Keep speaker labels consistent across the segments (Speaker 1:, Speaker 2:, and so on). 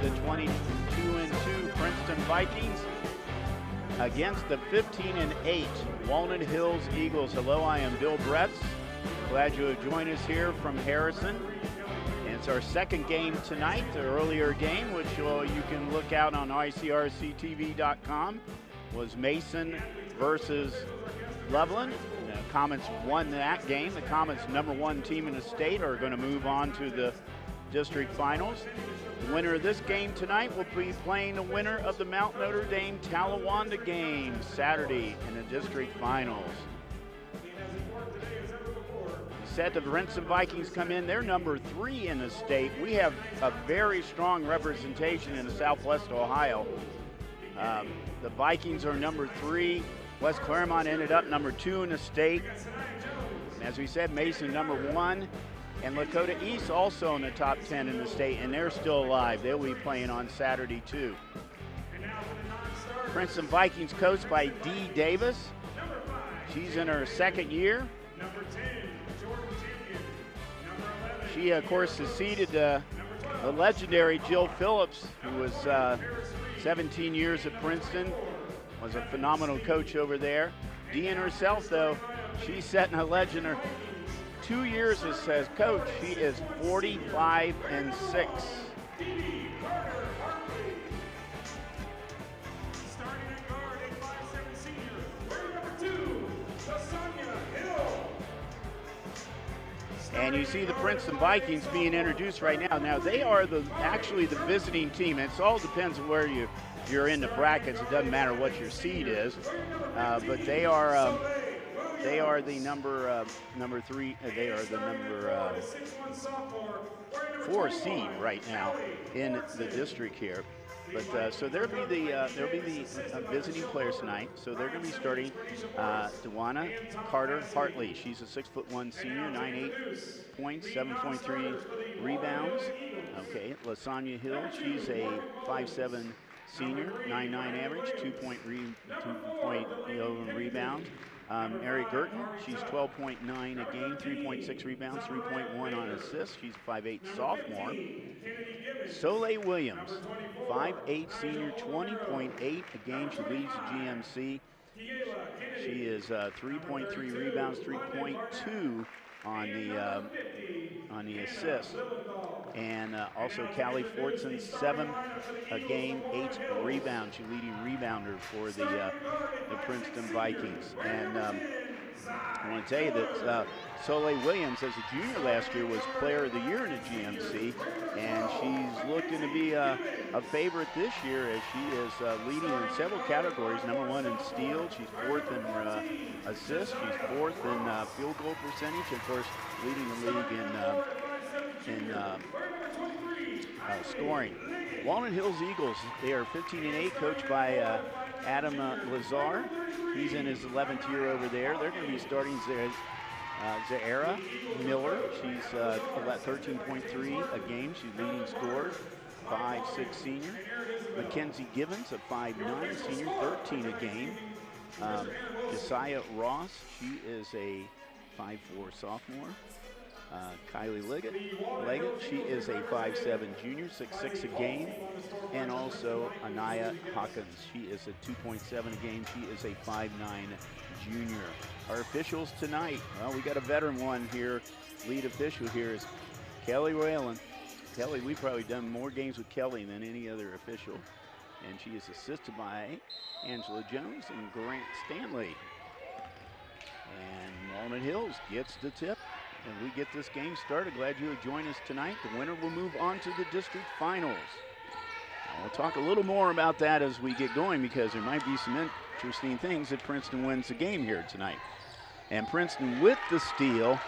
Speaker 1: the 22-2 Princeton Vikings against the 15-8 Walnut Hills Eagles. Hello, I am Bill Bretz. Glad you have joined us here from Harrison. And it's our second game tonight, the earlier game, which you can look out on ICRC-TV.com, was Mason versus Loveland. The Comets won that game. The Comets, #1 team in the state, are going to move on to the district finals. The winner of this game tonight will be playing the winner of the Mount Notre Dame Talawanda game Saturday in the district finals. Set the Princeton Vikings come in. They're #3 in the state. We have a very strong representation in the Southwest Ohio. The Vikings are #3. West Claremont ended up #2 in the state. As we said, Mason #1. And Lakota East also in the top 10 in the state, and they're still alive. They'll be playing on Saturday too. Princeton Vikings coached by Dee Davis. She's in her second year. She, of course, succeeded the legendary Jill Phillips, who was 17 years at Princeton, was a phenomenal coach over there. Dean herself, though, she's setting a legend. Her 2 years as coach, she is 45-6. And you see the Princeton Vikings being introduced right now. Now they are actually the visiting team. It all depends on where you're in the brackets. It doesn't matter what your seed is, but they are the number 3. They are the number 4 seed right now in the district here. But so there'll be the visiting players tonight. So they're going to be starting Dewana Carter Hartley. She's a 6'1" senior, 9.8 points, 7.3 rebounds. Okay, Lasagna Hill. She's a 5'7" senior, 9.9 average, 2.11 rebounds. Mary Girton, she's 12.9 a game, 3.6 rebounds, 3.1 on assists. She's a 5'8" sophomore. Soleil Williams, 5'8" senior, 20.8 a game. She leads the GMC. She is 3.3 rebounds, 3.2 on the assist. And also Callie Fortson, 7 a game, 8 rebounds. She's leading rebounder for the Princeton Vikings. And I want to tell you that Soleil Williams, as a junior last year, was Player of the Year in the GMC, and she's looking to be a favorite this year as she is leading in several categories. #1 in steal, she's 4th in assists, she's 4th in field goal percentage, and of course leading the league in scoring. Walnut Hills Eagles, they are 15-8, coached by Adam Lazar. He's in his 11th year over there. They're going to be starting Zahara Miller. She's 13.3 a game. She's leading scorer, 5'6" senior. Mackenzie Givens, a 5'9" senior, 13 a game. Josiah Ross, she is a 5'4" sophomore. Kylie Leggett, she is a 5'7" junior, 6'6" a game. And also Anaya Hawkins, she is a 2.7 a game. She is a 5'9" junior. Our officials tonight, well, we got a veteran one here. Lead official here is Kelly Whalen. Kelly, we've probably done more games with Kelly than any other official. And she is assisted by Angela Jones and Grant Stanley. And Walnut Hills gets the tip. And we get this game started. Glad you have joined us tonight. The winner will move on to the district finals. And we'll talk a little more about that as we get going, because there might be some interesting things if Princeton wins the game here tonight. And Princeton with the steal,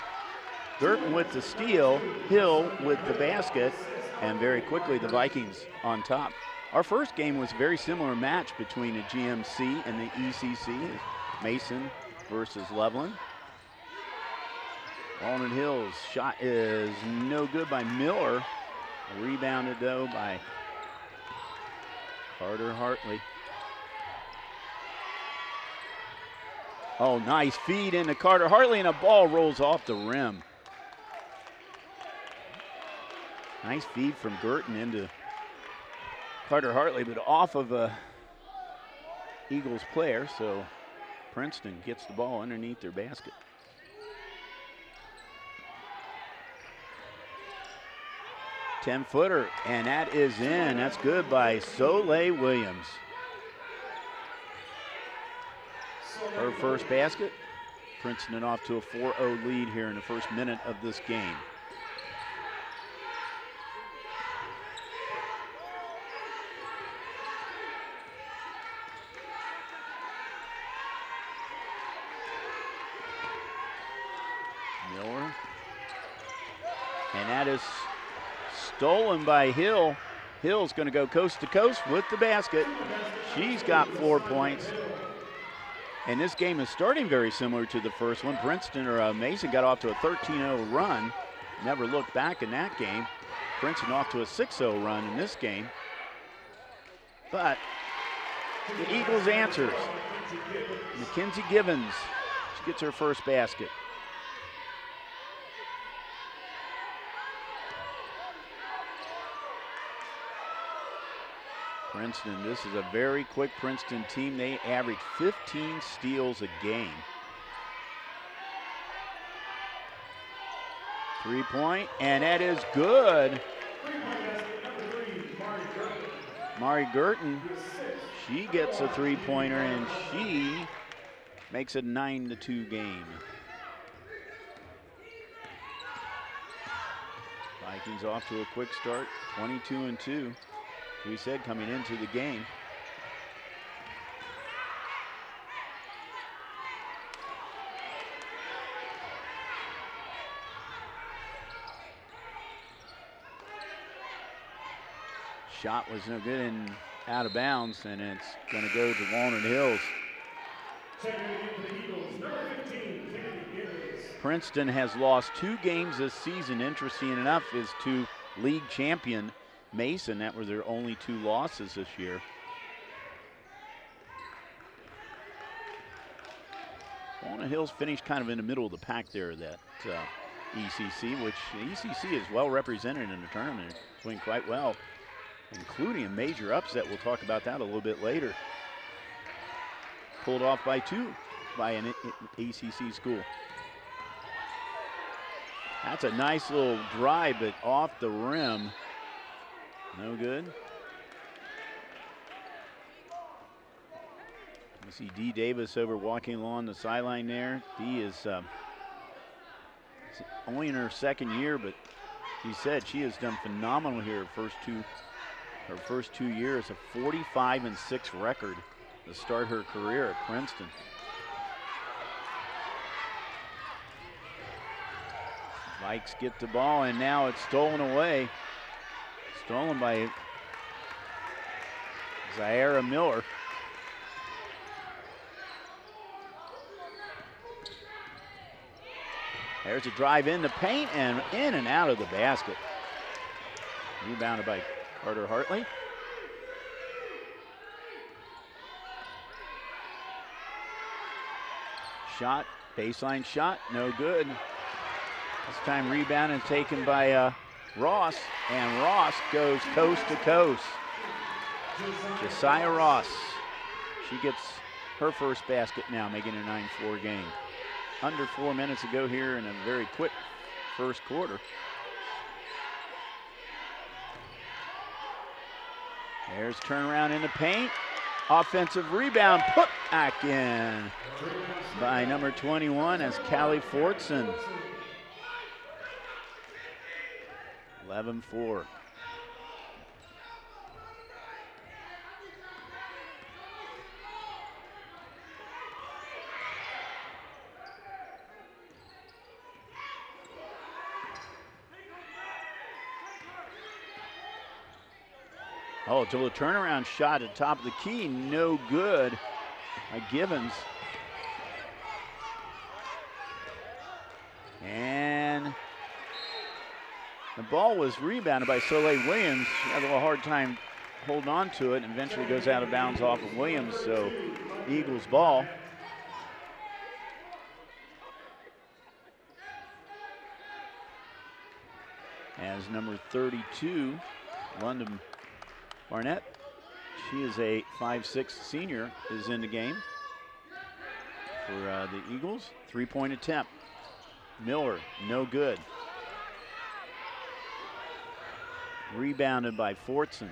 Speaker 1: Girton with the steal, Hill with the basket, and very quickly the Vikings on top. Our first game was a very similar match between the GMC and the ECC, Mason versus Loveland. Walnut Hills shot is no good by Miller. Rebounded though by Carter Hartley. Oh, nice feed into Carter Hartley, and a ball rolls off the rim. Nice feed from Girton into Carter Hartley, but off of a Eagles player, so Princeton gets the ball underneath their basket. Ten-footer, and that is in. That's good by Soleil Williams. Her first basket. Princeton off to a 4-0 lead here in the first minute of this game. Miller. And that is stolen by Hill. Hill's going to go coast to coast with the basket. She's got 4 points. And this game is starting very similar to the first one. Princeton or Mason got off to a 13-0 run. Never looked back in that game. Princeton off to a 6-0 run in this game. But the Eagles answers. Mackenzie Givens, she gets her first basket. Princeton, this is a very quick Princeton team. They average 15 steals a game. 3-point, and that is good. Mari Girton, she gets a 3-pointer, and she makes it a 9-2 game. Vikings off to a quick start, 22-2. We said coming into the game. Shot was no good and out of bounds, and it's going to go to Walnut Hills. Princeton has lost 2 games this season. Interesting enough is to league champion Mason. That were their only 2 losses this year. Walnut Hills finished kind of in the middle of the pack there, that ECC, which the ECC is well represented in the tournament. It's doing quite well, including a major upset. We'll talk about that a little bit later. Pulled off by 2 by an ACC school. That's a nice little drive, but off the rim. No good. You see Dee Davis over walking along the sideline there. Dee is only in her 2nd year, but she said she has done phenomenal here her first 2 years. A 45-6 record to start her career at Princeton. Vikes get the ball, and now it's stolen away. Stolen by Zaira Miller. There's a drive in the paint and in and out of the basket. Rebounded by Carter Hartley. Shot, baseline shot, no good. This time rebound and taken by Ross, and Ross goes coast to coast. Josiah Ross, she gets her first basket now, making it a 9-4 game. Under 4 minutes to go here in a very quick first quarter. There's turnaround in the paint. Offensive rebound put back in by number 21 as Callie Fortson. 11-4. Oh, to a turnaround shot at the top of the key, no good by Givens. And the ball was rebounded by Soleil Williams. She had a little hard time holding on to it and eventually goes out of bounds off of Williams, so Eagles ball. As number 32, London Barnett, she is a 5'6" senior, is in the game for the Eagles. 3-point attempt. Miller, no good. Rebounded by Fortson.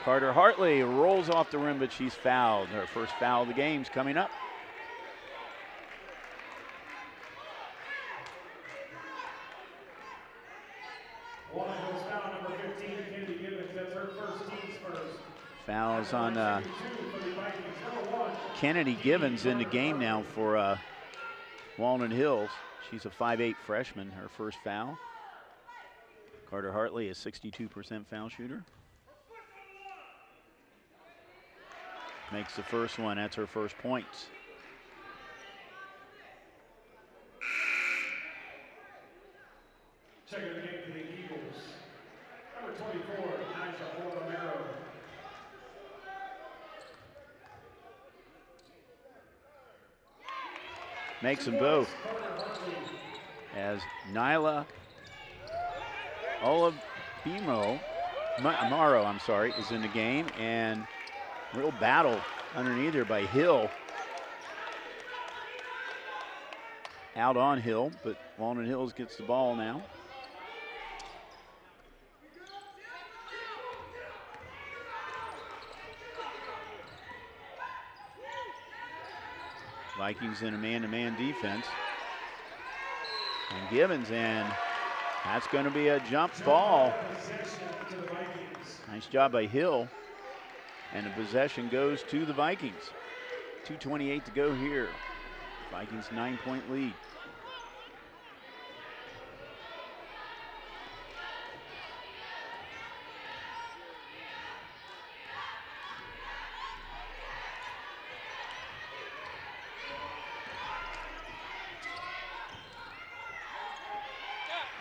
Speaker 1: Carter Hartley rolls off the rim, but she's fouled. Her first foul of the game's coming up. Fouls on Kennedy Givens in the game now for Walnut Hills. She's a 5'8" freshman, her first foul. Carter Hartley, a 62% foul shooter. Makes the first one, that's her first points.
Speaker 2: Check the game for the Eagles. Number 24, Nigel Romero.
Speaker 1: Makes them both. As Nyla Amaro, I'm sorry, is in the game, and real battle underneath her by Hill. Out on Hill, but Walnut Hills gets the ball now. Vikings in a man-to-man defense. And Givens, and that's going to be a jump ball. Nice job by Hill. And the possession goes to the Vikings. 2:28 to go here. Vikings 9-point lead.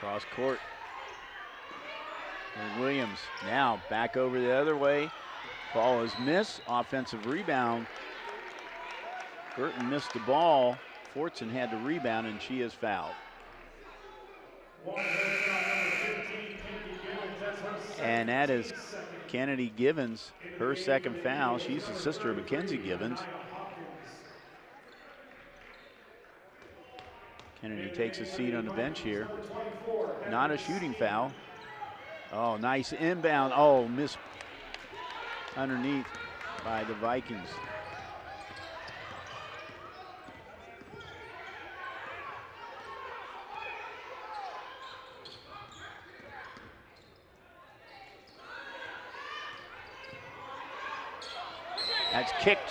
Speaker 1: Cross court. And Williams now back over the other way. Ball is missed. Offensive rebound. Burton missed the ball. Fortson had the rebound, and she is fouled. And that is Kennedy Givens, her second foul. She's the sister of Mackenzie Givens. Kennedy takes a seat on the bench here. Not a shooting foul. Oh, nice inbound. Oh, missed underneath by the Vikings. That's kicked.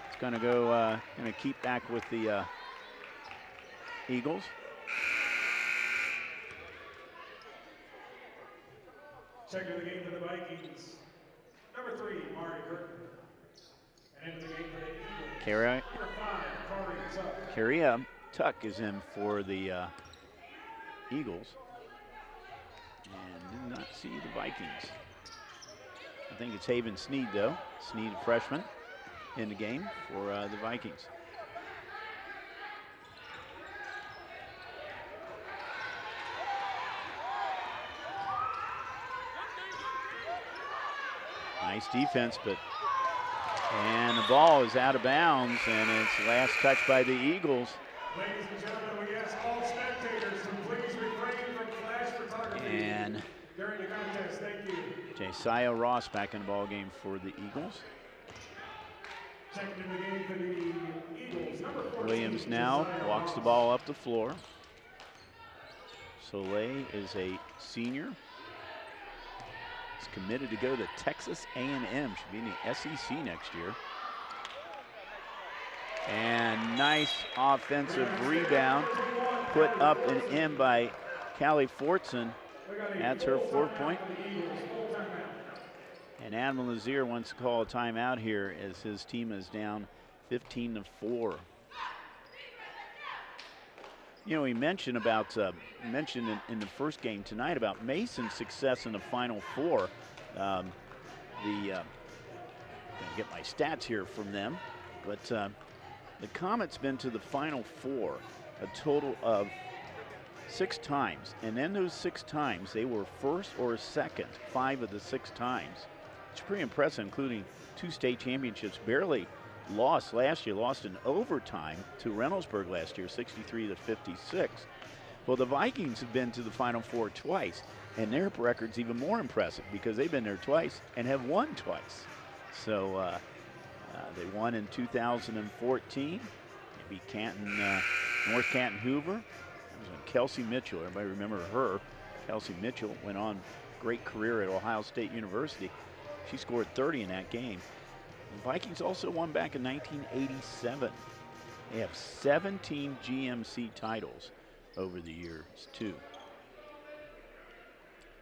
Speaker 1: It's going to go, going to keep back with the Eagles.
Speaker 2: Check the game for the Vikings. Number 3, Mari Burton. And into the game for the Eagles. Number 5,
Speaker 1: Karia Tuck is in for the Eagles. And did not see the Vikings. I think it's Haven Sneed, though. Sneed, a freshman, in the game for the Vikings. Nice defense, and the ball is out of bounds, and it's last touch by the Eagles.
Speaker 2: Ladies and gentlemen, we ask all spectators to please refrain from flash photography
Speaker 1: and
Speaker 2: during the contest. Thank you.
Speaker 1: Josiah Ross back in the ball game for the Eagles.
Speaker 2: Checking in the game for the Eagles. Number 14,
Speaker 1: Williams now walks the ball up the floor. Soleil is a senior. He's committed to go to Texas A&M. Should be in the SEC next year. And nice offensive rebound put up and in by Callie Fortson. That's her 4th point. And Adam Lazier wants to call a timeout here as his team is down 15-4. You know, we mentioned about in the first game tonight about Mason's success in the Final Four. Gonna get my stats here from them, but the Comets been to the Final Four a total of 6 times, and in those 6 times, they were first or second 5 of the 6 times. It's pretty impressive, including 2 state championships. Barely lost last year, lost in overtime to Reynoldsburg last year, 63-56. Well, the Vikings have been to the Final Four twice, and their record's even more impressive because they've been there twice and have won twice. So they won in 2014. They beat Canton, North Canton Hoover. That was when Kelsey Mitchell, everybody remember her. Kelsey Mitchell went on great career at Ohio State University. She scored 30 in that game. The Vikings also won back in 1987. They have 17 GMC titles over the years, too.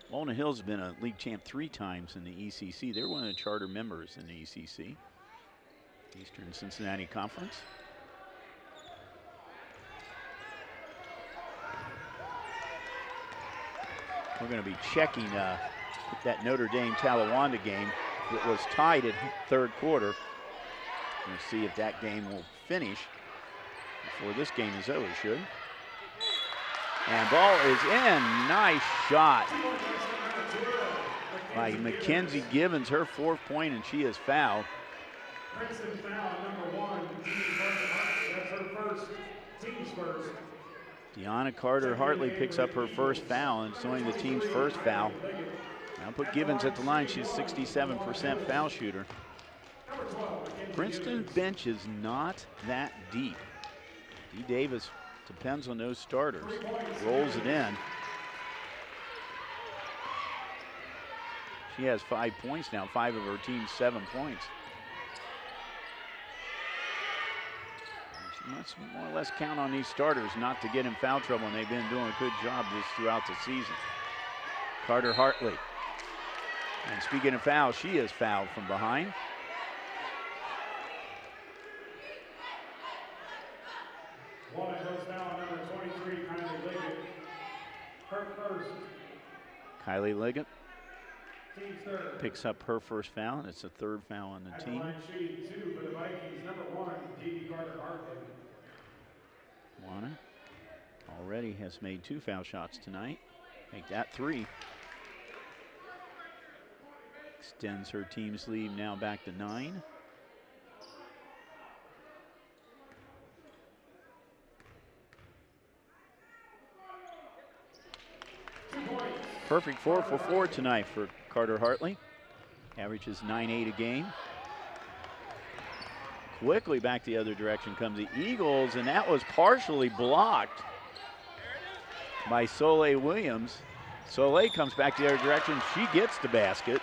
Speaker 1: Walnut Hills has been a league champ 3 times in the ECC. They're one of the charter members in the ECC, Eastern Cincinnati Conference. We're going to be checking that Notre Dame-Talawanda game that was tied at 3rd quarter. We'll see if that game will finish before this game is over, should. And ball is in. Nice shot by Mackenzie Gibbons, her 4th point, and she is fouled.
Speaker 2: Princeton foul number 1. That's her first, team's first.
Speaker 1: Deanna Carter-Hartley picks up her first foul, and it's only the team's first foul. Now put Gibbons at the line. She's 67% foul shooter. Princeton's bench is not that deep. D. Davis depends on those starters. Rolls it in. She has 5 points now, 5 of her team's 7 points. She must more or less count on these starters not to get in foul trouble, and they've been doing a good job this throughout the season. Carter-Hartley. And speaking of fouls, she is fouled from behind.
Speaker 2: Walnut Hills foul number 23, Kylie Liggett. Her first.
Speaker 1: Kylie Liggett
Speaker 2: Team's third.
Speaker 1: picks up her first foul, and it's the 3rd foul on the
Speaker 2: At
Speaker 1: team.
Speaker 2: line shooting 2 for the Vikings, number 1, Dee Carter-Hartley.
Speaker 1: Juana already has made 2 foul shots tonight. Make that 3. Extends her team's lead now back to 9. Perfect 4 for 4 tonight for Carter-Hartley. Averages 9-8 a game. Quickly back the other direction comes the Eagles, and that was partially blocked by Soleil Williams. Soleil comes back the other direction. She gets the basket.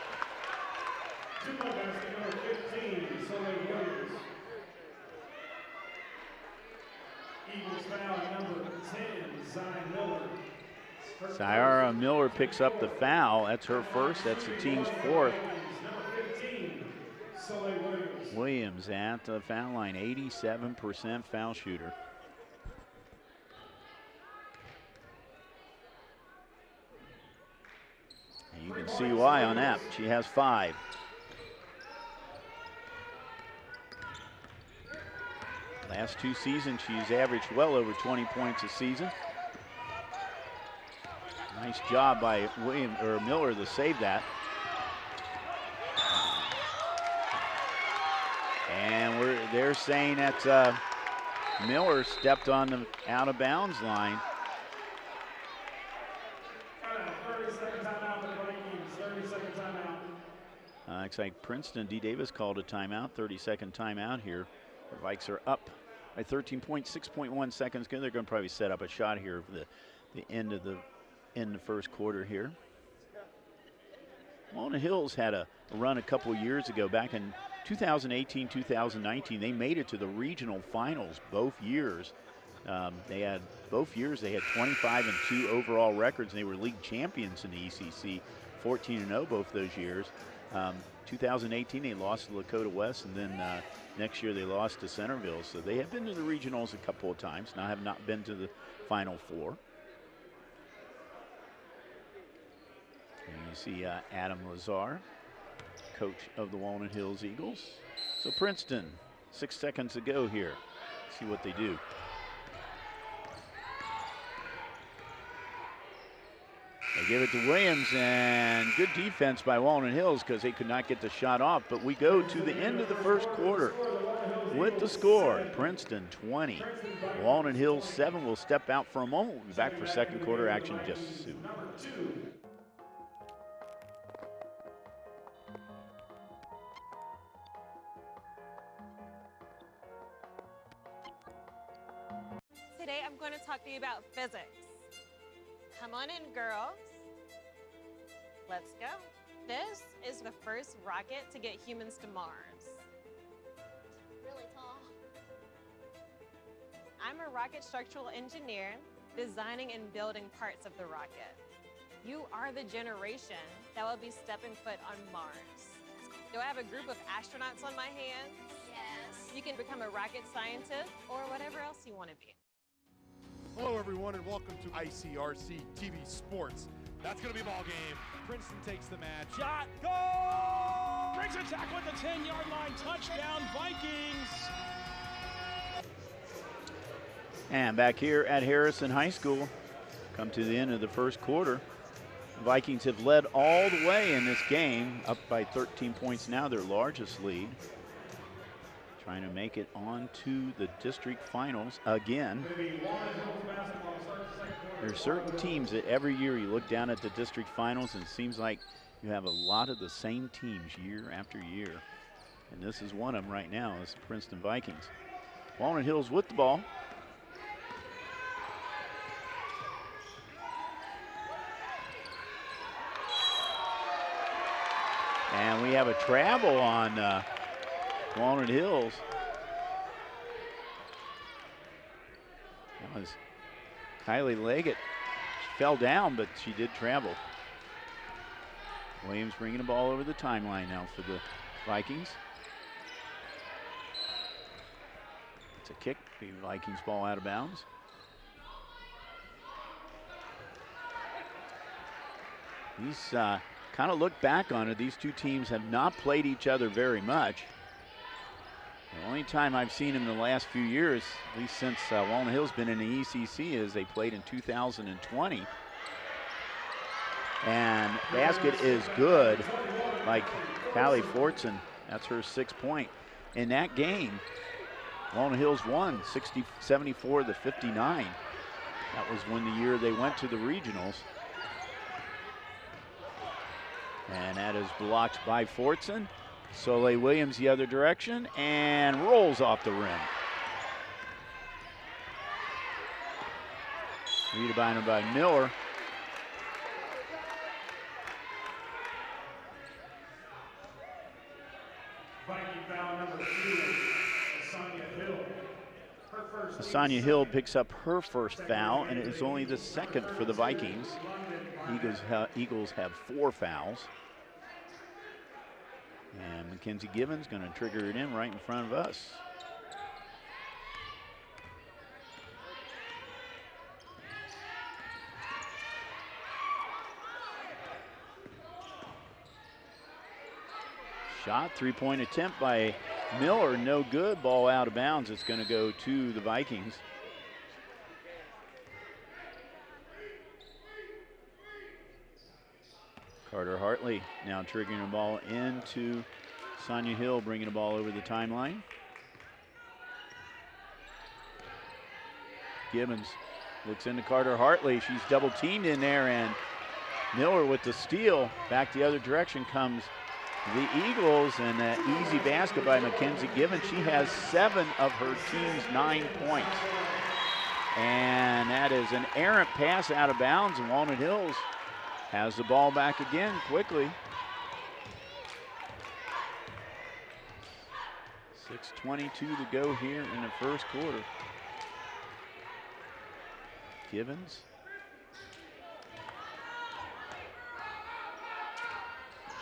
Speaker 2: Basket number 15, Soleil Williams. Eagles foul number 10, Zion Miller.
Speaker 1: Ciara Miller picks up the foul. That's her first. That's the team's 4th.
Speaker 2: Number 15, Soleil Williams.
Speaker 1: Williams at the foul line, 87% foul shooter. And you can see why on that. She has 5. Last 2 seasons, she's averaged well over 20 points a season. Nice job by Miller to save that. And they're saying that Miller stepped on the out of bounds line.
Speaker 2: 30-second timeout for the Vikings. 30-second timeout.
Speaker 1: Looks like Princeton, D. Davis called a timeout. 30-second timeout here. The Vikes are up by 13 points, 6.1 seconds. They're going to probably set up a shot here for the end of the first quarter here. Walnut Hills had a run a couple years ago, back in 2018, 2019. They made it to the regional finals both years. They had 25 and 2 overall records, and they were league champions in the ECC, 14-0 both those years. 2018 they lost to Lakota West, and then next year they lost to Centerville. So they have been to the regionals a couple of times. Now have not been to the Final Four. And you see Adam Lazar, coach of the Walnut Hills Eagles. So Princeton, 6 seconds to go here. See what they do. give it to Williams, and good defense by Walnut Hills because they could not get the shot off. But we go to the end of the first quarter with the score, Princeton 20, Walnut Hills 7. We'll step out for a moment. We'll be back for second quarter action just soon.
Speaker 3: Today I'm going to talk to you about physics. Come on in, girls. Let's go. This is the first rocket to get humans to Mars. Really tall. I'm a rocket structural engineer, designing and building parts of the rocket. You are the generation that will be stepping foot on Mars. Do I have a group of astronauts on my hands? Yes. You can become a rocket scientist or whatever else you want to be.
Speaker 4: Hello everyone and welcome to ICRC-TV Sports. That's going to be a ball game. Princeton takes the match.
Speaker 2: Shot, goal! Brings attack with the 10-yard line, touchdown Vikings!
Speaker 1: And back here at Harrison High School, come to the end of the first quarter. The Vikings have led all the way in this game, up by 13 points now, their largest lead. Trying to make it on to the district finals again. There are certain teams that every year you look down at the district finals and it seems like you have a lot of the same teams year after year. And this is one of them right now, is the Princeton Vikings. Walnut Hills with the ball. And we have a travel on Walnut Hills. That was Kylie Leggett. She fell down, but she did travel. Williams bringing the ball over the timeline now for the Vikings. It's a kick, the Vikings ball out of bounds. These kind of look back on it, these two teams have not played each other very much. The only time I've seen them in the last few years, at least since Walnut Hill's been in the ECC, is they played in 2020. And basket is good, like Callie Fortson. That's her 6th point. In that game, Walnut Hills won 74 to 59. That was when the year they went to the regionals. And that is blocked by Fortson. Soleil Williams the other direction and rolls off the rim. Rebounded by Miller.
Speaker 2: Viking foul number 2, Asanya Hill.
Speaker 1: Asanya Hill picks up her first foul, and it is only the second for the Vikings. Eagles have 4 fouls. And Mackenzie Gibbons going to trigger it in right in front of us. Shot, 3-point attempt by Miller, no good. Ball out of bounds. It's going to go to the Vikings. Carter Hartley now triggering the ball into Sonia Hill, bringing the ball over the timeline. Gibbons looks into Carter Hartley. She's double teamed in there, and Miller with the steal. Back the other direction comes the Eagles, and an easy basket by Mackenzie Gibbons. She has 7 of her team's 9 points. And that is an errant pass out of bounds, and Walnut Hills has the ball back again quickly. 6:22 to go here in the first quarter. Gibbons.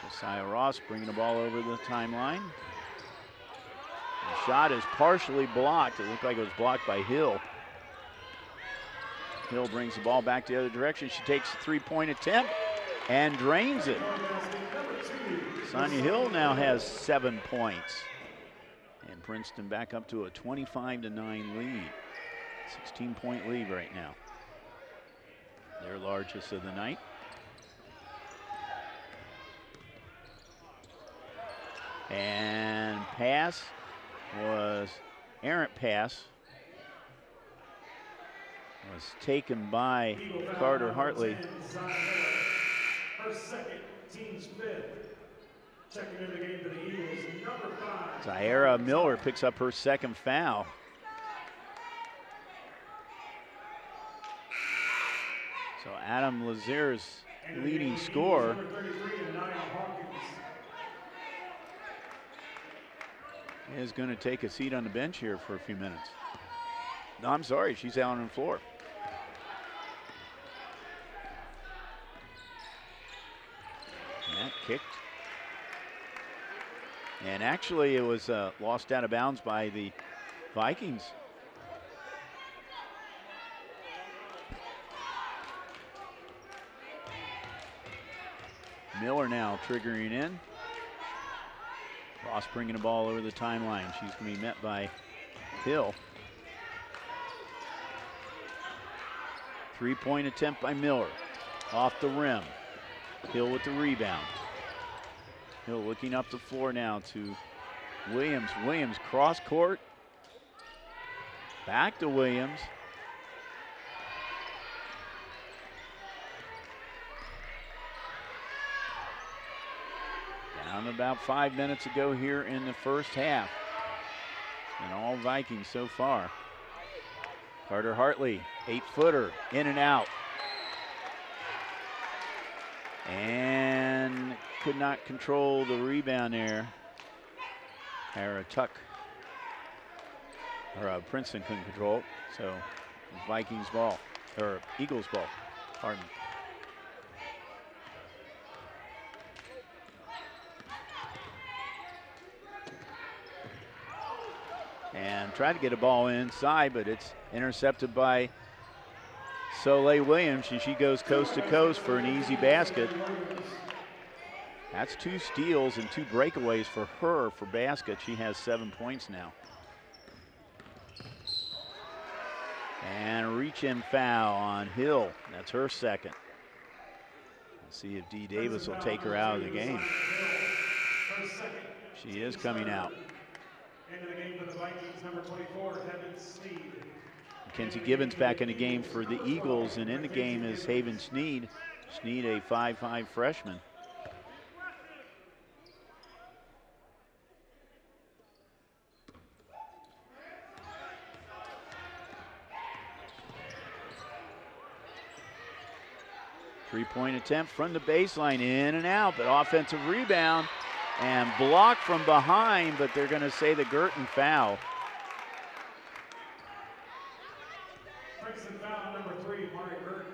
Speaker 1: Josiah Ross bringing the ball over the timeline. The shot is partially blocked. It looked like it was blocked by Hill. Hill brings the ball back the other direction. She takes a 3-point attempt and drains it. Sonia Hill now has 7 points. And Princeton back up to a 25-9 lead. 16-point lead right now. Their largest of the night. And pass was errant pass. Was taken by Carter Hartley.
Speaker 2: Her second, team's fifth. Checking in the game for the Eagles, number 5.
Speaker 1: Zaira Miller picks up her second foul. So Adam Lazier's leading scorer. Is going to take a seat on the bench here for a few minutes. No, I'm sorry, she's out on the floor. And that kicked. And actually it was lost out of bounds by the Vikings. Miller now triggering in. Ross bringing the ball over the timeline. She's going to be met by Hill. 3-point attempt by Miller. Off the rim. Hill with the rebound. Hill looking up the floor now to Williams. Williams cross court. Back to Williams. Down about 5 minutes ago here in the first half. And all Vikings so far. Carter Hartley, 8-footer, in and out. And could not control the rebound there. Princeton couldn't control it. So Vikings ball, or Eagles ball, pardon. And tried to get a ball inside, but it's intercepted by Soleil Williams, and she goes coast to coast for an easy basket. That's 2 steals and 2 breakaways for her for basket. She has 7 points now. And a reach-in foul on Hill. That's her second. Let's see if Dee Davis will take her out of the game. She is coming out.
Speaker 2: Into the game for the Vikings, number 24, Haven Sneed.
Speaker 1: Mackenzie Gibbons back in the game for the Eagles, and in the game is Haven Sneed. Sneed, a 5'5" freshman. Three-point attempt from the baseline, in and out, but offensive rebound and blocked from behind, but they're going to say the Girton foul.
Speaker 2: Princeton foul number 3, Mari Girton.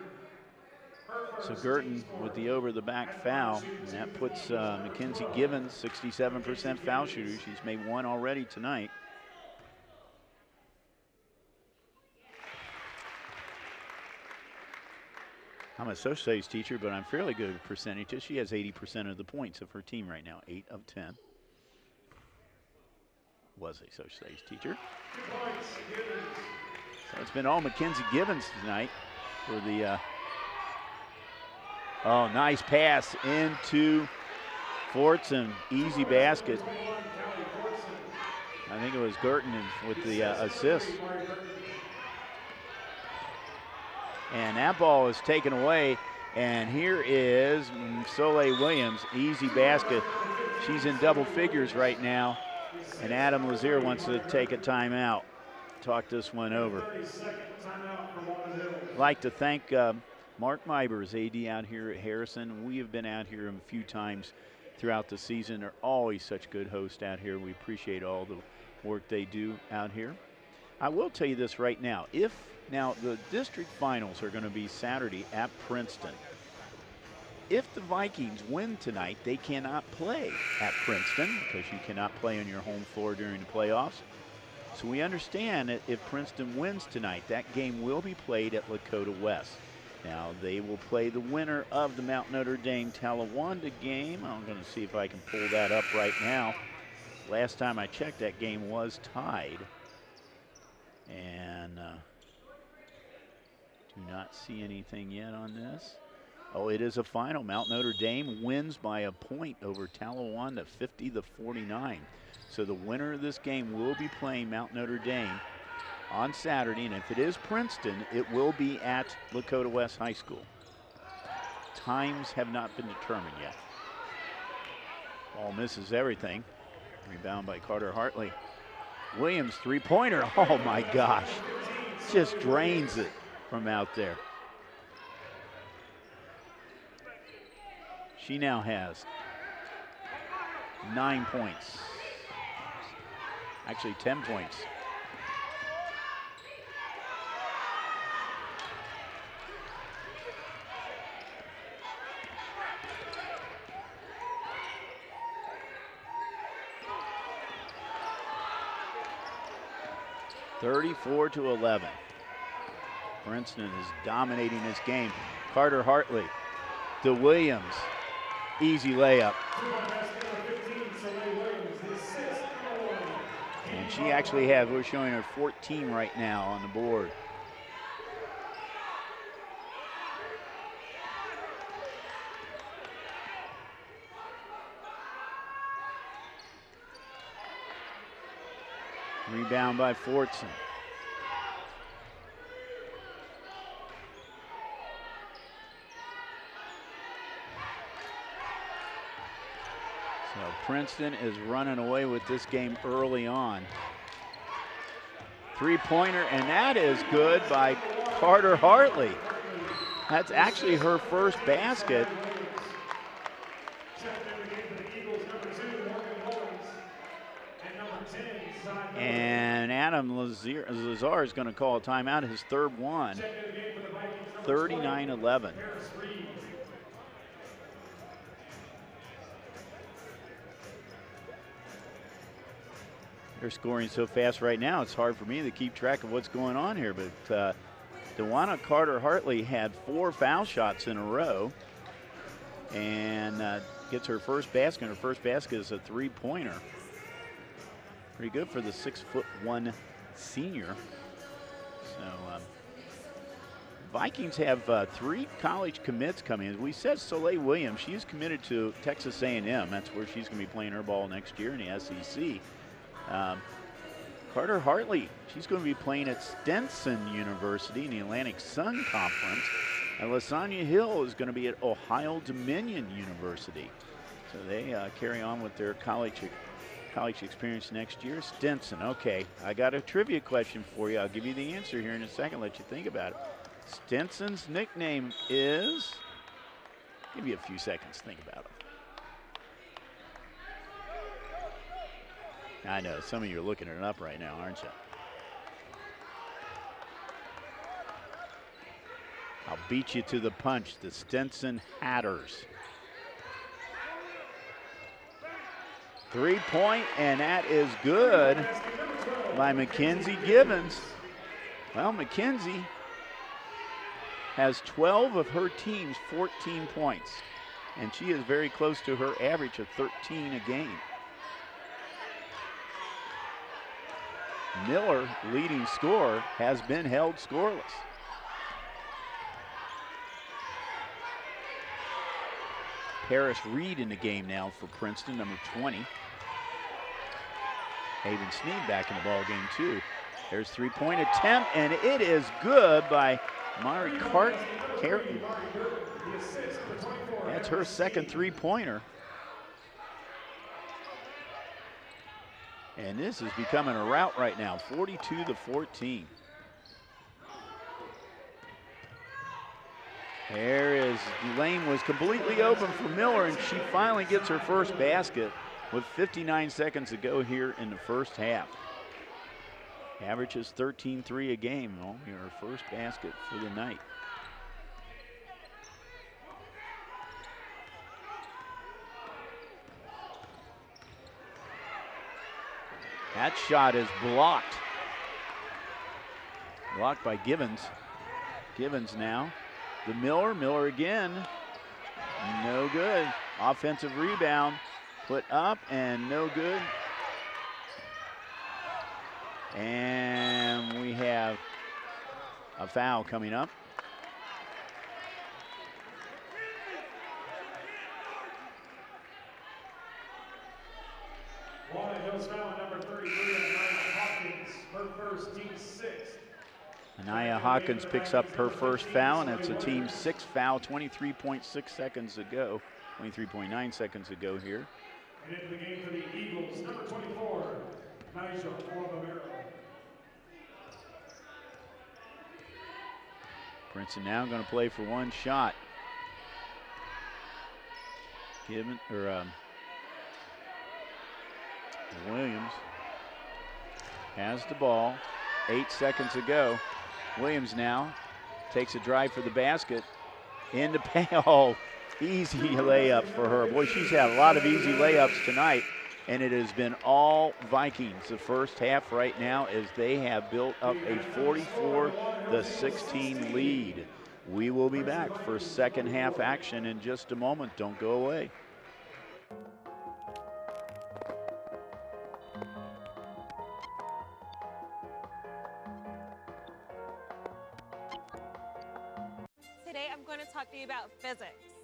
Speaker 1: So Girton with the over-the-back foul, and that puts Mackenzie Gibbons, 67% foul shooter. She's made 1 already tonight. I'm a social studies teacher, but I'm fairly good at percentages. She has 80% of the points of her team right now, 8 of 10. Was a social studies teacher. So it's been all Mackenzie Gibbons tonight for the, oh, nice pass into Fortson, easy basket. I think it was Girton with the assist. And that ball is taken away, and here is Soleil Williams, easy basket. She's in double figures right now, and Adam Lazier wants to take a timeout, talk this one over. I'd like to thank Mark Mybers, AD out here at Harrison. We have been out here a few times throughout the season. They're always such good hosts out here. We appreciate all the work they do out here. I will tell you this right now. Now, the district finals are going to be Saturday at Princeton. If the Vikings win tonight, they cannot play at Princeton because you cannot play on your home floor during the playoffs. So we understand that if Princeton wins tonight, that game will be played at Lakota West. Now, they will play the winner of the Mount Notre Dame Talawanda game. I'm going to see if I can pull that up right now. Last time I checked, that game was tied. And do not see anything yet on this. Oh, it is a final. Mount Notre Dame wins by a point over Talawanda, 50-49. So the winner of this game will be playing Mount Notre Dame on Saturday, and if it is Princeton, it will be at Lakota West High School. Times have not been determined yet. Ball misses everything. Rebound by Carter Hartley. Williams, three-pointer. Oh my gosh. Just drains it from out there. She now has 9 points. Actually 10 points. (34-11). Princeton is dominating this game. Carter Hartley to Williams. Easy layup. And she actually has, we're showing her 14 right now on the board. Rebound by Fortson. So Princeton is running away with this game early on. Three-pointer, and that is good by Carter Hartley. That's actually her first basket. And Adam Lazar is going to call a timeout, his third one. 39-11. They're scoring so fast right now, it's hard for me to keep track of what's going on here. But Dewana Carter Hartley had 4 foul shots in a row and gets her first basket. Her first basket is a three-pointer. Pretty good for the 6'1" senior. So Vikings have 3 college commits coming. As we said, Soleil Williams, she's committed to Texas A&M. That's where she's going to be playing her ball next year in the SEC. Carter Hartley, she's going to be playing at Stetson University in the Atlantic Sun Conference. And Lasagna Hill is going to be at Ohio Dominion University. So they carry on with their college experience next year. Stetson, okay, I got a trivia question for you. I'll give you the answer here in a second, let you think about it. Stetson's nickname is, give you a few seconds to think about it. I know, some of you are looking it up right now, aren't you? I'll beat you to the punch, the Stetson Hatters. Three-point, and that is good by Mackenzie Gibbons. Well, Mackenzie has 12 of her team's 14 points, and she is very close to her average of 13 a game. Miller, leading scorer, has been held scoreless. Paris Reed in the game now for Princeton, number 20. Haven Sneed back in the ball game too. There's three-point attempt, and it is good by Mari Carton. That's her second three-pointer. And this is becoming a rout right now, 42-14. There is, the lane was completely open for Miller, and she finally gets her first basket with 59 seconds to go here in the first half. Averages 13-3 a game, only her first basket for the night. That shot is blocked. Blocked by Gibbons. Gibbons now. The Miller again. No good. Offensive rebound. Put up and no good. And we have a foul coming up.
Speaker 2: Walnut Hills foul number 33 on Anaya Hawkins, her first, team sixth.
Speaker 1: Anaya Hawkins picks up her first foul, and it's a team sixth foul, 23.6 seconds ago, 23.9 seconds ago here.
Speaker 2: And into the game for the Eagles, number 24, Nigel Romero.
Speaker 1: Princeton now going to play for one shot. Williams has the ball. 8 seconds ago. Williams now takes a drive for the basket. Into oh, easy layup for her. Boy, she's had a lot of easy layups tonight, and it has been all Vikings the first half right now as they have built up a 44-16 lead. We will be back for second half action in just a moment. Don't go away.
Speaker 3: Today I'm going to talk to you about physics.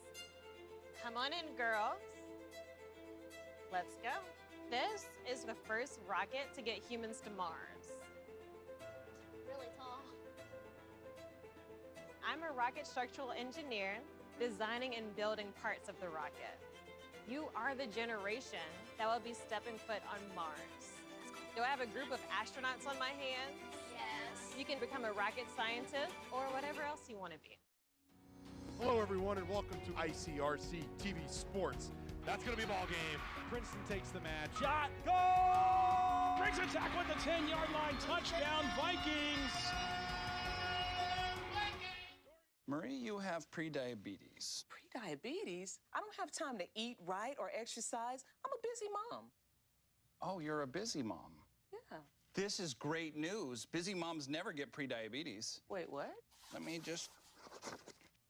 Speaker 3: Come on in, girls. Let's go. This is the first rocket to get humans to Mars.
Speaker 5: Really tall.
Speaker 3: I'm a rocket structural engineer, designing and building parts of the rocket. You are the generation that will be stepping foot on Mars. Do I have a group of astronauts on my hands?
Speaker 5: Yes.
Speaker 3: You can become a rocket scientist or whatever else you want to be.
Speaker 4: Hello, everyone, and welcome to ICRC-TV Sports. That's going to be a ball game. Princeton takes the match. Shot, goal!
Speaker 6: Brings a tackle at the 10-yard line. Touchdown, Vikings!
Speaker 7: Marie, you have prediabetes.
Speaker 8: Prediabetes? I don't have time to eat right or exercise. I'm a busy mom.
Speaker 7: Oh, you're a busy mom.
Speaker 8: Yeah.
Speaker 7: This is great news. Busy moms never get prediabetes.
Speaker 8: Wait, what?
Speaker 7: Let me just...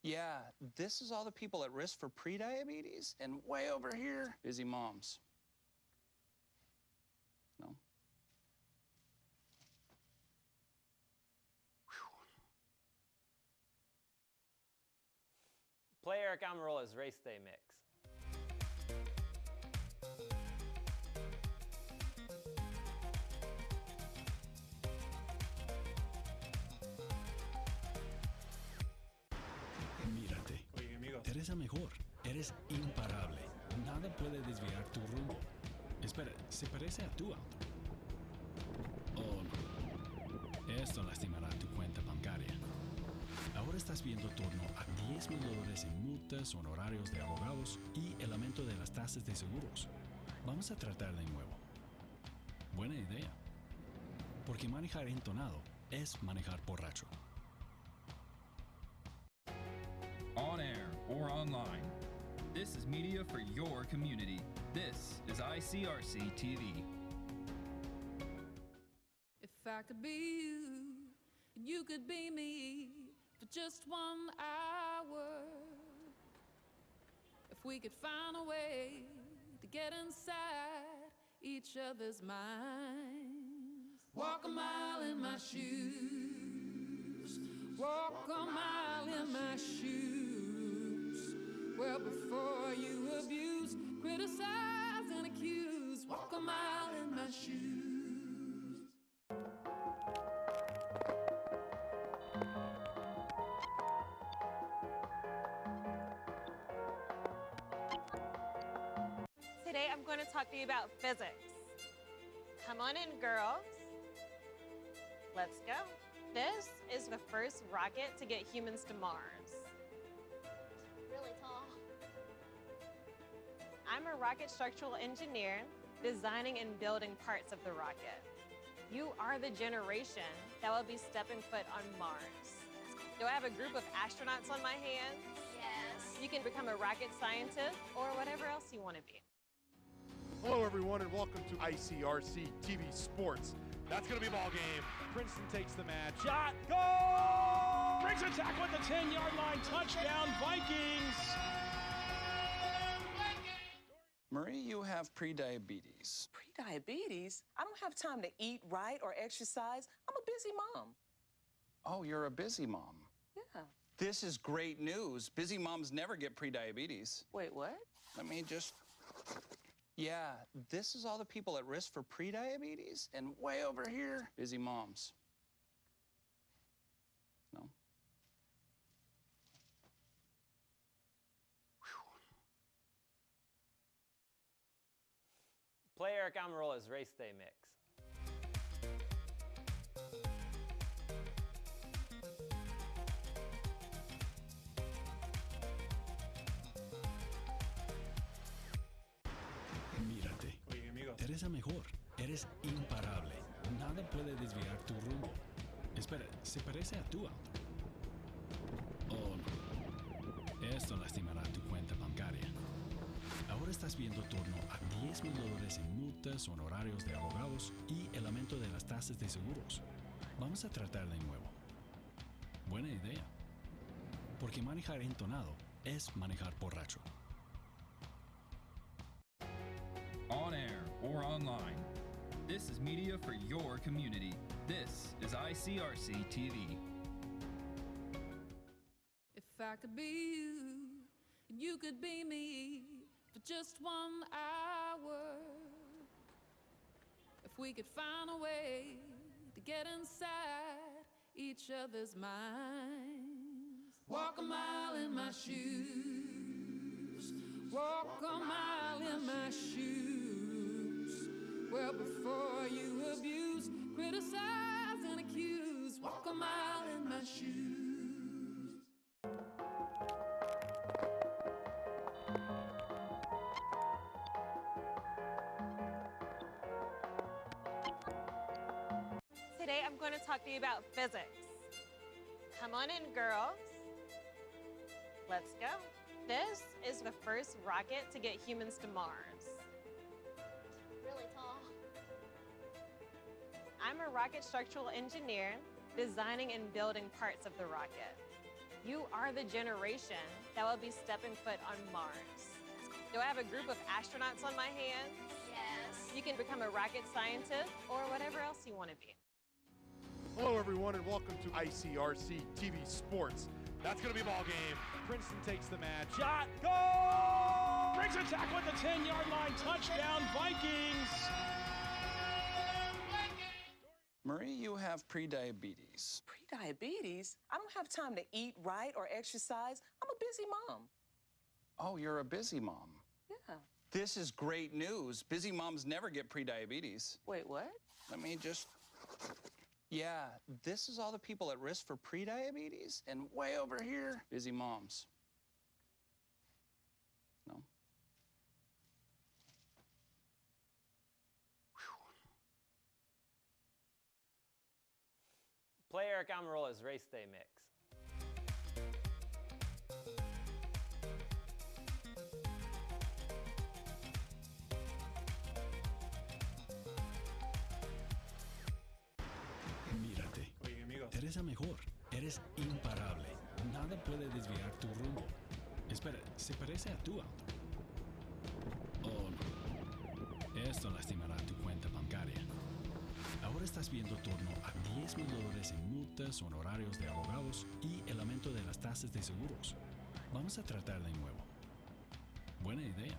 Speaker 7: Yeah, this is all the people at risk for prediabetes, and way over here, busy moms. No?
Speaker 9: Play Eric Amarola's Race Day Mix.
Speaker 10: Mírate. Eres la mejor. Eres imparable. Nada puede desviar tu rumbo. Espera, ¿se parece a tu auto? Oh, no. Esto lastimará tu cuenta bancaria. Ahora estás viendo torno a $10,000 en multas, honorarios de abogados y el aumento de las tasas de seguros. Vamos a tratar de nuevo. Buena idea. Porque manejar entonado es manejar borracho.
Speaker 11: On air or online, this is media for your community. This is ICRC-TV.
Speaker 12: If I could be you, and you could be me for just 1 hour. If we could find a way to get inside each other's minds. Walk a mile in my shoes. Walk a mile in my shoes. Well, before you abuse, criticize and accuse. Walk a mile in my shoes.
Speaker 3: Today I'm going to talk to you about physics. Come on in, girls. Let's go. This is the first rocket to get humans to Mars.
Speaker 5: Really tall.
Speaker 3: I'm a rocket structural engineer, designing and building parts of the rocket. You are the generation that will be stepping foot on Mars. Do I have a group of astronauts on my hands?
Speaker 5: Yes.
Speaker 3: You can become a rocket scientist or whatever else you want to be.
Speaker 4: Hello, everyone, and welcome to ICRC-TV Sports. That's going to be a ball game. Princeton takes the match.
Speaker 6: Shot, goal! Brings a tackle at the 10-yard line. Touchdown, Vikings!
Speaker 7: Marie, you have prediabetes.
Speaker 8: Prediabetes? I don't have time to eat right or exercise. I'm a busy mom.
Speaker 7: Oh, you're a busy mom.
Speaker 8: Yeah.
Speaker 7: This is great news. Busy moms never get prediabetes.
Speaker 8: Wait, what?
Speaker 7: Let me just... Yeah, this is all the people at risk for prediabetes, and way over here, busy moms. No?
Speaker 9: Play Eric Amarola's Race Day Mix.
Speaker 10: Mírate. Eres la mejor. Eres imparable. Nada puede desviar tu rumbo. Espera, se parece a tu auto. Oh, no. Esto lastimará tu cuenta bancaria. Ahora estás viendo torno a $10,000 en multas, honorarios de abogados y el aumento de las tasas de seguros. Vamos a tratar de nuevo. Buena idea. Porque manejar entonado es manejar borracho.
Speaker 11: On air or online, this is media for your community. This is ICRC-TV.
Speaker 12: If I could be you, and you could be me for just 1 hour. If we could find a way to get inside each other's minds. Walk a mile in my shoes. Walk a mile in my shoes. Well, before you abuse, criticize, and accuse, walk a mile in my shoes.
Speaker 3: Today I'm going to talk to you about physics. Come on in, girls. Let's go. This is the first rocket to get humans to Mars.
Speaker 5: Really tall.
Speaker 3: I'm a rocket structural engineer designing and building parts of the rocket. You are the generation that will be stepping foot on Mars. Do I have a group of astronauts on my hands?
Speaker 5: Yes.
Speaker 3: You can become a rocket scientist or whatever else you want to be.
Speaker 4: Hello, everyone, and welcome to ICRC-TV Sports. That's going to be a ball game. Princeton takes the match.
Speaker 6: Shot, goal! Brings a tackle at the 10-yard line. Touchdown, Vikings!
Speaker 7: Marie, you have prediabetes.
Speaker 8: Prediabetes? I don't have time to eat right or exercise. I'm a busy mom.
Speaker 7: Oh, you're a busy mom.
Speaker 8: Yeah.
Speaker 7: This is great news. Busy moms never get prediabetes.
Speaker 8: Wait, what?
Speaker 7: Let me just... Yeah, this is all the people at risk for prediabetes, and way over here, busy moms. No?
Speaker 9: Play Eric Amarola's Race Day Mix.
Speaker 10: Mírate. Eres la mejor. Eres imparable. Nada puede desviar tu rumbo. Espera, se parece a tu auto. Oh, no. Esto lastimará tu cuenta bancaria. Ahora estás viendo torno a $10,000 en multas, honorarios de abogados y el aumento de las tasas de seguros. Vamos a tratar de nuevo. Buena idea.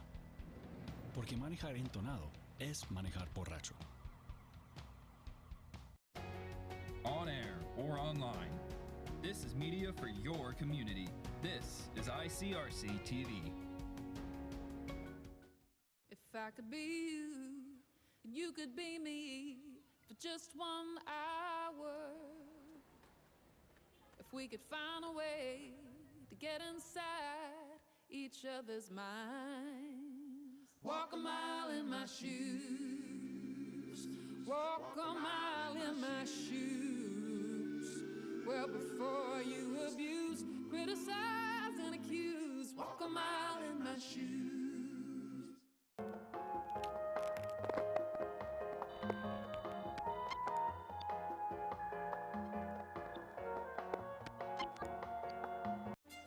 Speaker 10: Porque manejar entonado es manejar borracho.
Speaker 11: On air or online, this is media for your community. This is ICRC-TV.
Speaker 12: If I could be you, and you could be me for just 1 hour. If we could find a way to get inside each other's minds. Walk a mile in my shoes. Walk a mile in my shoes. Well, before you abuse, criticize, and accuse, walk a mile in my shoes.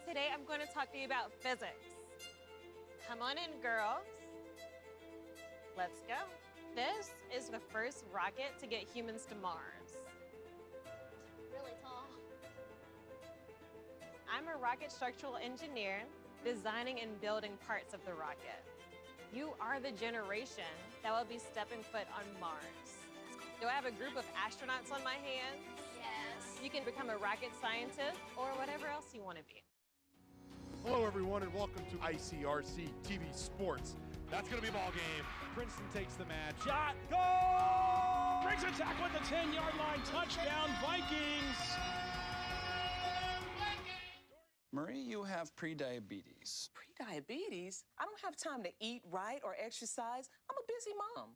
Speaker 3: Today I'm going to talk to you about physics. Come on in, girls. Let's go. This is the first rocket to get humans to Mars.
Speaker 5: Really tall.
Speaker 3: I'm a rocket structural engineer designing and building parts of the rocket. You are the generation that will be stepping foot on Mars. Do I have a group of astronauts on my hands?
Speaker 5: Yes.
Speaker 3: You can become a rocket scientist or whatever else you want to be.
Speaker 4: Hello, everyone, and welcome to ICRC-TV Sports. That's going to be a ball game. Princeton takes the match.
Speaker 6: Shot, goal! Princeton tackle at the 10-yard line, touchdown, Vikings!
Speaker 7: Marie, you have prediabetes.
Speaker 8: Prediabetes? I don't have time to eat right or exercise. I'm a busy mom.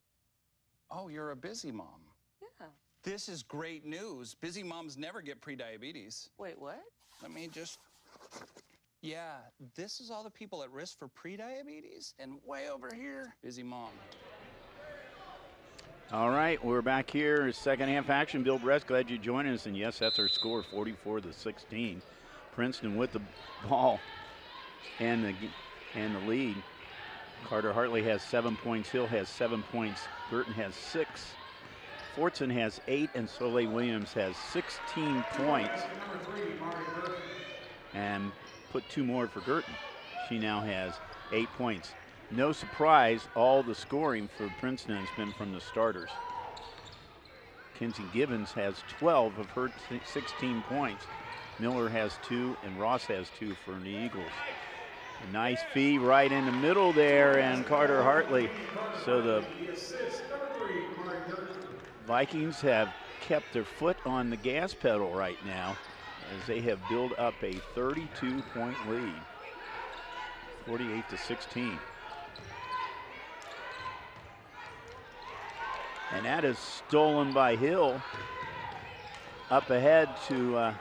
Speaker 7: Oh, you're a busy mom.
Speaker 8: Yeah.
Speaker 7: This is great news. Busy moms never get prediabetes.
Speaker 8: Wait, what?
Speaker 7: Let me just... Yeah, this is all the people at risk for prediabetes. And way over here, busy mom.
Speaker 1: All right, we're back here. Second half action. Bill Brett, glad you joined us. And yes, that's our score, 44-16. Princeton with the ball and the lead. Carter Hartley has 7 points. Hill has 7 points. Burton has 6. Fortson has 8, and Soleil Williams has 16 points. And put 2 more for Girton. She now has 8 points. No surprise, all the scoring for Princeton has been from the starters. Kinsey Gibbons has 12 of her 16 points. Miller has 2, and Ross has 2 for the Eagles. A nice feed right in the middle there, and Carter Hartley. So the Vikings have kept their foot on the gas pedal right now as they have built up a 32-point lead, 48-16. And that is stolen by Hill. Up ahead to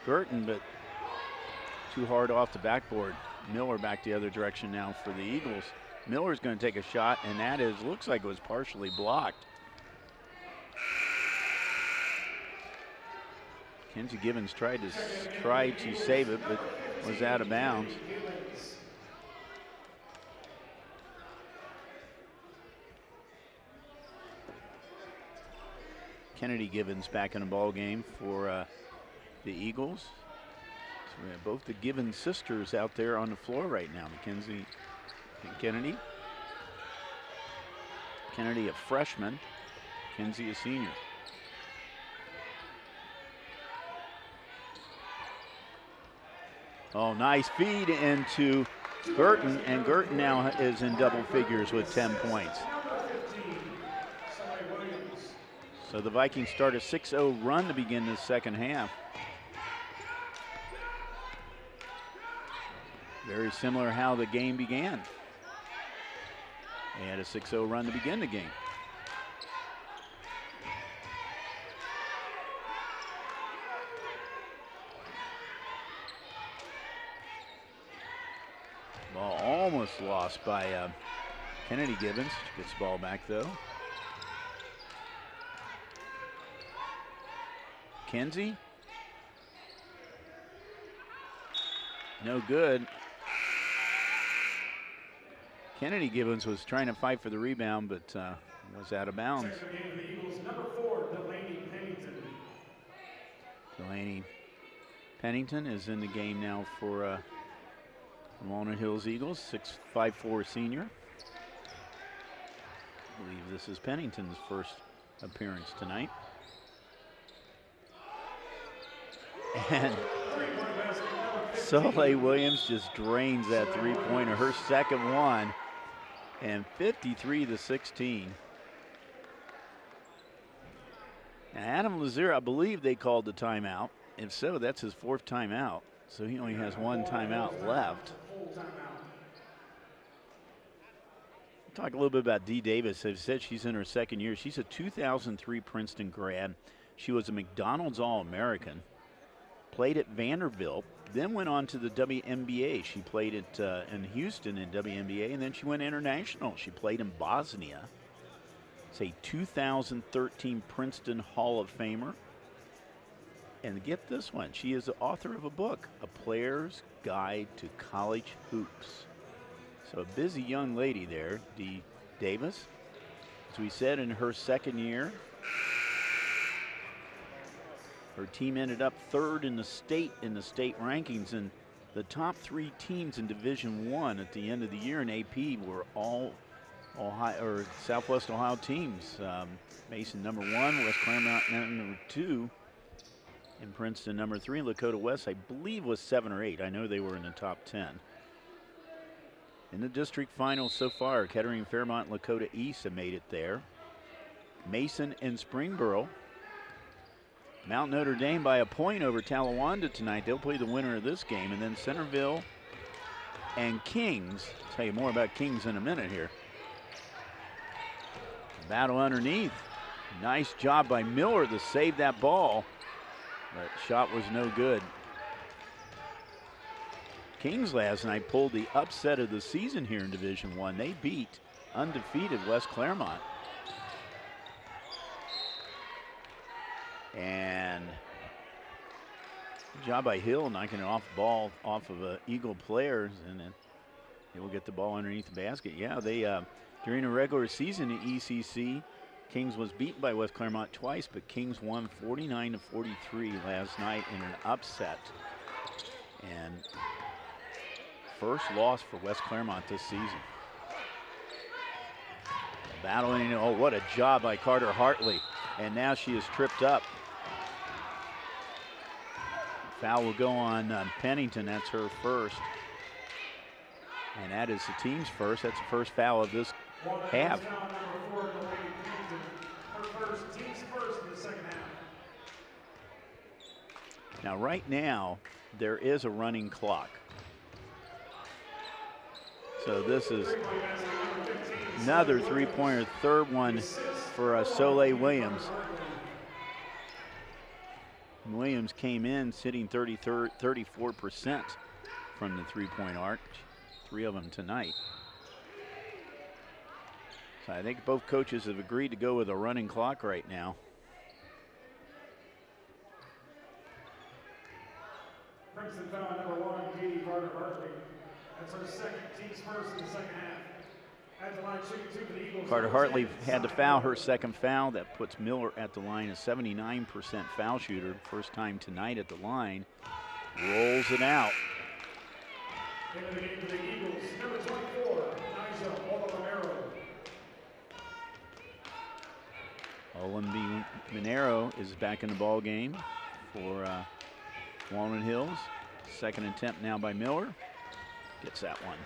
Speaker 1: Burton, but too hard off the backboard. Miller back the other direction now for the Eagles. Miller's going to take a shot, and that looks like it was partially blocked. Kenzie Gibbons tried to save it, but was out of bounds. Kennedy Gibbons back in the ball game for the Eagles. So we have both the Gibbons sisters out there on the floor right now, Mackenzie and Kennedy. Kennedy a freshman, Kenzie a senior. Oh, nice feed into Girton, and Girton now is in double figures with 10 points. So the Vikings start a 6-0 run to begin the second half. Very similar how the game began. They had a 6-0 run to begin the game. Ball almost lost by Kennedy Gibbons. Gets the ball back though. Kenzie. No good. Kennedy Gibbons was trying to fight for the rebound, but was out of bounds. Delaney Pennington is in the game now for Walnut Hills Eagles, 6'5" senior. I believe this is Pennington's first appearance tonight. And Soleil Williams just drains that three-pointer, her second one, and 53-16. Now Adam Lazier, I believe they called the timeout. If so, that's his 4th timeout. So he only has 1 timeout left. Talk a little bit about Dee Davis. As I said, she's in her 2nd year. She's a 2003 Princeton grad. She was a McDonald's All-American. Played at Vanderbilt, then went on to the WNBA. She played in Houston in WNBA, and then she went international. She played in Bosnia. It's a 2013 Princeton Hall of Famer. And get this one, she is the author of a book, A Player's Guide to College Hoops. So a busy young lady there, Dee Davis. As we said, in her 2nd year, her team ended up 3rd in the state rankings, and the top 3 teams in Division I at the end of the year in AP were all Ohio or Southwest Ohio teams. Mason number 1, West Claremont number 2, and Princeton number 3. Lakota West, I believe, was 7 or 8. I know they were in the top 10. In the district finals so far, Kettering, Fairmont, and Lakota East have made it there. Mason and Springboro. Mount Notre Dame by a point over Talawanda tonight. They'll play the winner of this game. And then Centerville and Kings. I'll tell you more about Kings in a minute here. Battle underneath. Nice job by Miller to save that ball. But shot was no good. Kings last night pulled the upset of the season here in Division I. They beat undefeated West Claremont. And good job by Hill knocking an ball off of a Eagle player, and then he will get the ball underneath the basket. Yeah, they during the regular season in ECC, Kings was beaten by West Claremont twice, but Kings won 49-43 last night in an upset. And first loss for West Claremont this season. Battling, oh, what a job by Carter Hartley. And now she is tripped up. Foul will go on Pennington. That's her first. And that is the team's first. That's the first foul of this half. Now, right now, there is a running clock. So this is another three-pointer, third one for Soleil Williams. Williams came in sitting 34% from the three-point arc. 3 of them tonight. So I think both coaches have agreed to go with a running clock right now.
Speaker 2: Princeton foul number 1, Katie Carter Hartley. That's her second, team's first in the second half. At the line, shooting 2 for the Eagles.
Speaker 1: Carter Hartley had to foul, her second foul. That puts Miller at the line, a 79% foul shooter. First time tonight at the line. Rolls it out.
Speaker 2: Into the game for the Eagles, number 24, Nigel
Speaker 1: Olambi Monero is back in the ball game for Walnut Hills. Second attempt now by Miller. Gets that one.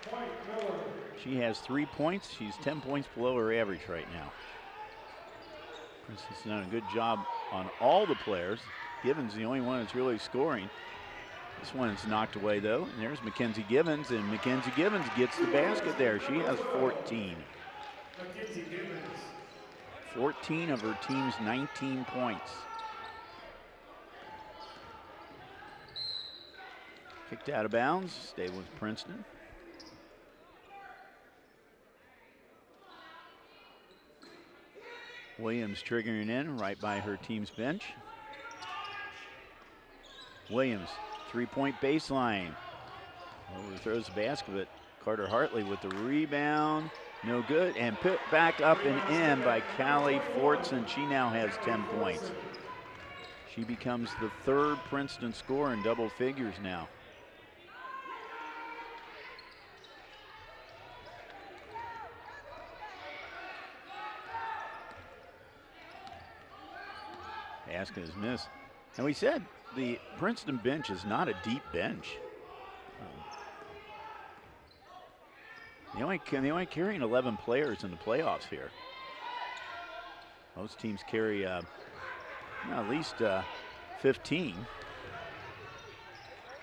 Speaker 1: She has 3 points. She's 10 points below her average right now. Princeton's done a good job on all the players. Gibbons the only one that's really scoring. This one is knocked away though. And there's Mackenzie Gibbons, and Mackenzie Gibbons gets the basket there. She has 14. 14 of her team's 19 points. Kicked out of bounds, stayed with Princeton. Williams triggering in right by her team's bench. Williams, three-point baseline. Overthrows the basket, but Carter Hartley with the rebound. No good, and put back up and in by Callie Fortson. She now has 10 points. She becomes the third Princeton scorer in double figures now. Basket is missed. And we said the Princeton bench is not a deep bench. They only carrying 11 players in the playoffs here. Most teams carry at least 15.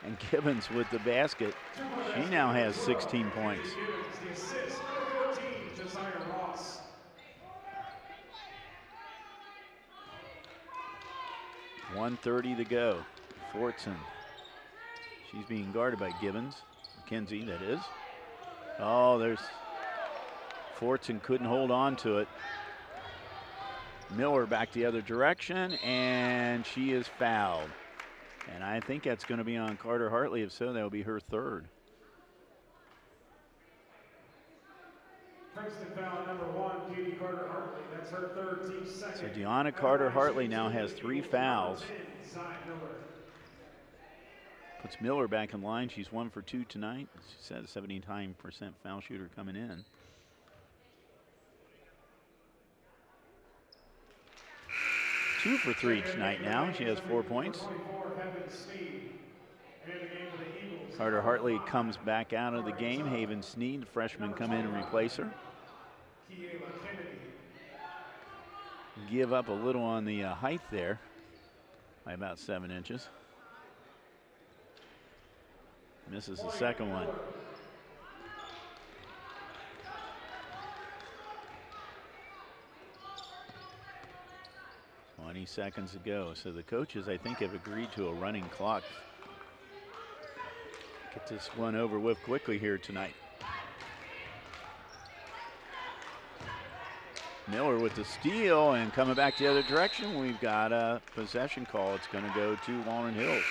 Speaker 1: And Gibbons with the basket. She now has 16 points. 1:30 to go. Fortson. She's being guarded by Gibbons. Mackenzie, that is. Oh, there's Fortson couldn't hold on to it. Miller back the other direction, and she is fouled. And I think that's going to be on Carter Hartley. If so, that will be her third.
Speaker 2: Princeton foul number 1, Katie Carter Hartley. That's her third, team second.
Speaker 1: So Deanna Carter Hartley now has 3 fouls. Puts Miller back in line. She's 1 for 2 tonight. She said a 79% foul shooter coming in. Two for 3 tonight now. She has 4 points. Carter Hartley comes back out of the game. Haven Sneed, the freshman, come in and replace her. Give up a little on the height there by about 7 inches. Misses the second one. "20 seconds to go." So the coaches, I think, have agreed to a running clock. Get this one over with quickly here tonight. Miller with the steal, and coming back the other direction, we've got a possession call. It's going to go to Walnut Hills.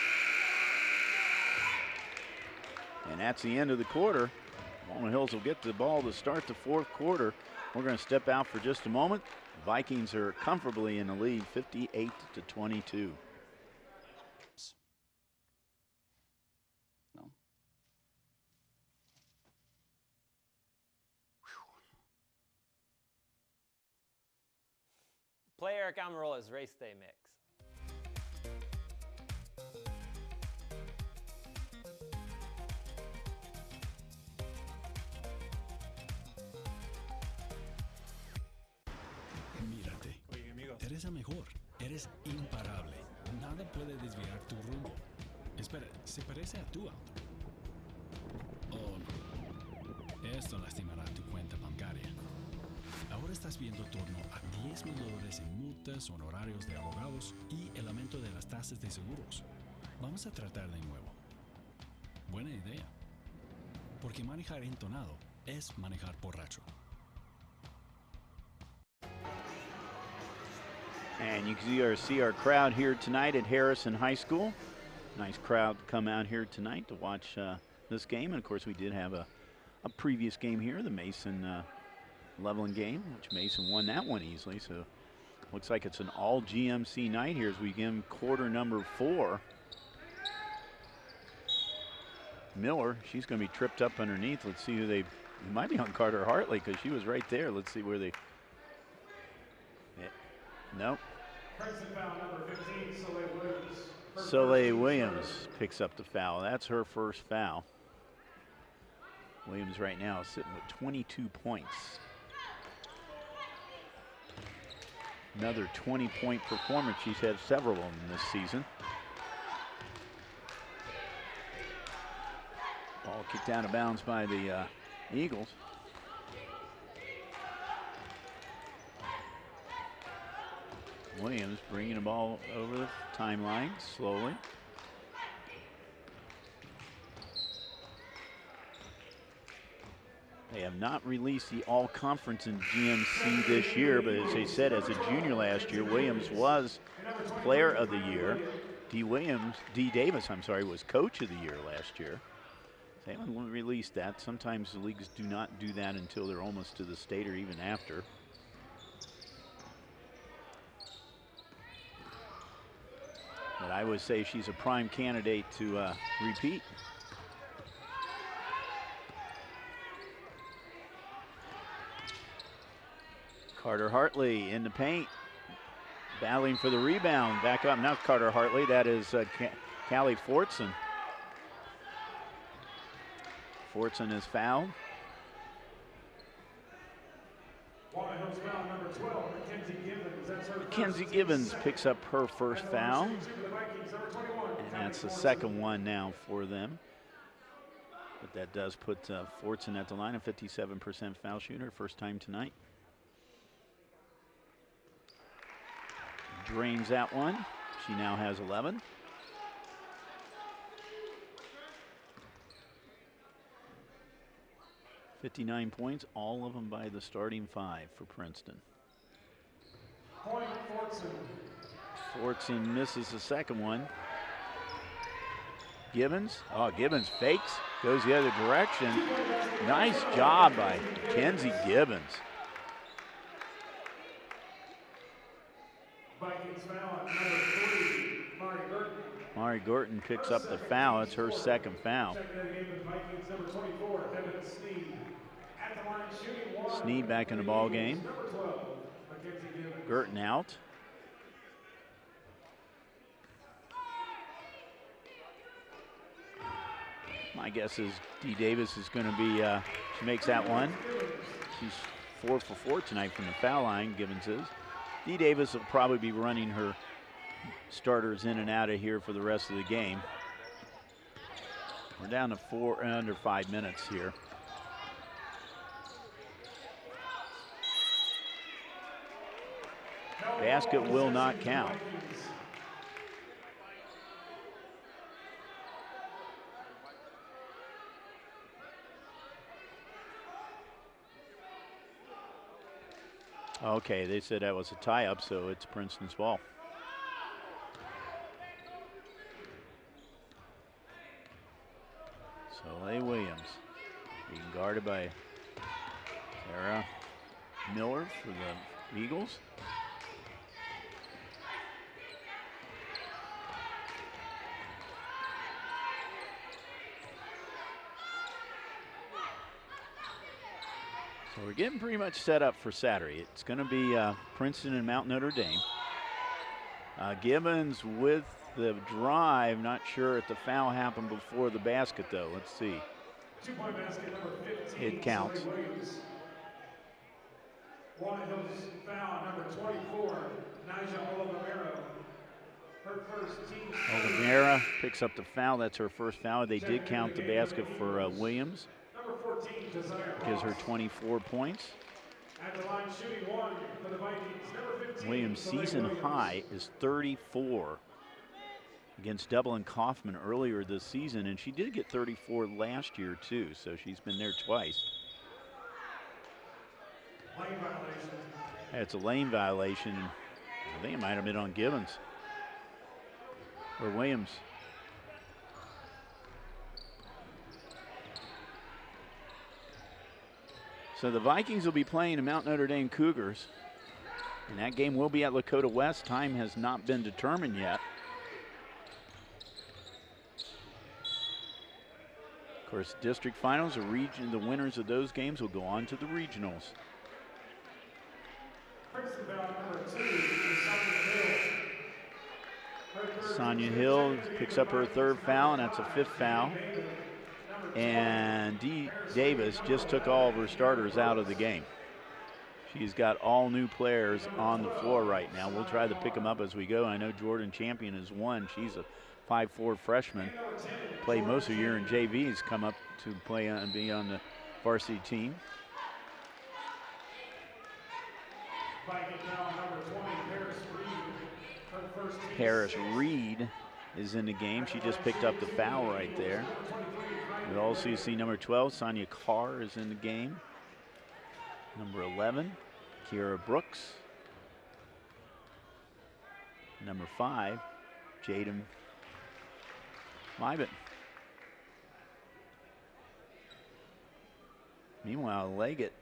Speaker 1: And that's the end of the quarter. Walnut Hills will get the ball to start the fourth quarter. We're going to step out for just a moment. Vikings are comfortably in the lead, 58-22.
Speaker 7: No.
Speaker 9: Play Eric Amarola's Race Day Mix.
Speaker 10: Mírate. Eres la mejor. Eres imparable. Nada puede desviar tu rumbo. Espera, ¿se parece a tu auto? Oh, no. Esto lastimará tu cuenta bancaria. Ahora estás viendo torno a $10,000 en multas, honorarios de abogados y el aumento de las tasas de seguros. Vamos a tratar de nuevo. Buena idea. Porque manejar entonado es manejar borracho.
Speaker 1: And you can see our crowd here tonight at Harrison High School. Nice crowd to come out here tonight to watch this game. And of course, we did have a previous game here, the Mason Leveland game, which Mason won that one easily. So looks like it's an all GMC night here as we begin quarter number 4. Miller, she's going to be tripped up underneath. Let's see who it might be on Carter Hartley because she was right there. Let's see where they. Nope. Soleil Williams picks up the foul. That's her first foul. Williams right now is sitting with 22 points. Another 20-point performance. She's had several of them this season. Ball kicked out of bounds by the Eagles. Williams bringing the ball over the timeline slowly. They have not released the all-conference in GMC this year, but as they said, as a junior last year, Williams was player of the year. D. Davis, was coach of the year last year. They haven't released that. Sometimes the leagues do not do that until they're almost to the state or even after. But I would say she's a prime candidate to repeat. Carter Hartley in the paint, battling for the rebound. Back up, not Carter Hartley, that is Callie Fortson. Fortson is fouled. Mackenzie Gibbons picks up her first foul. And that's the second one now for them. But that does put Fortson at the line, a 57% foul shooter, first time tonight. Drains that one. She now has 11. $59 points, all of them by the starting 5 for Princeton.
Speaker 2: Point Fortson.
Speaker 1: Fortson misses the second one. Gibbons, Gibbons fakes, goes the other direction. Nice job by Mackenzie Gibbons.
Speaker 2: Vikings foul on number 3, Mari Burton.
Speaker 1: Mari Gorton picks up the foul. It's her second foul. Sneed back in the ball game. Gorton out. My guess is Dee Davis is going to be, she makes that one. She's 4 for 4 tonight from the foul line, Gibbons is. Dee Davis will probably be running her starters in and out of here for the rest of the game. We're down to under 5 minutes here. Basket will not count. Okay, they said that was a tie-up, so it's Princeton's ball. Soleil Williams being guarded by Sarah Miller for the Eagles. So we're getting pretty much set up for Saturday. It's going to be Princeton and Mount Notre Dame. Gibbons with the drive. Not sure if the foul happened before the basket, though. Let's see.
Speaker 2: 2-point basket number 15.
Speaker 1: It counts.
Speaker 2: Walnut Hills foul number 24, Naja Olivera. Her first team.
Speaker 1: Olivera picks up the foul. That's her first foul. They did count the basket for Williams.
Speaker 2: Number 14,
Speaker 1: gives her 24 points.
Speaker 2: At the line shooting one for the Vikings. Number 15,
Speaker 1: Williams' season high is 34 against Dublin Kaufman earlier this season, and she did get 34 last year too, so she's been there twice.
Speaker 2: Lane violation.
Speaker 1: It's a lane violation. I think it might have been on Gibbons or Williams. So the Vikings will be playing the Mount Notre Dame Cougars, and that game will be at Lakota West. Time has not been determined yet. Of course, district finals, the winners of those games will go on to the regionals. Sonia Hill picks up her third foul, and that's a fifth foul. And Dee Davis just took all of her starters out of the game. She's got all new players on the floor right now. We'll try to pick them up as we go. I know Jordan Champion is one. She's a 5'4" freshman. Played most of the year in JVs, come up to play and be on the varsity team. Paris Reed is in the game. She just picked up the foul right there. We also see number 12, Sonia Carr, is in the game. Number 11, Kiera Brooks. Number 5, Jaden Mybit. Meanwhile, Leggett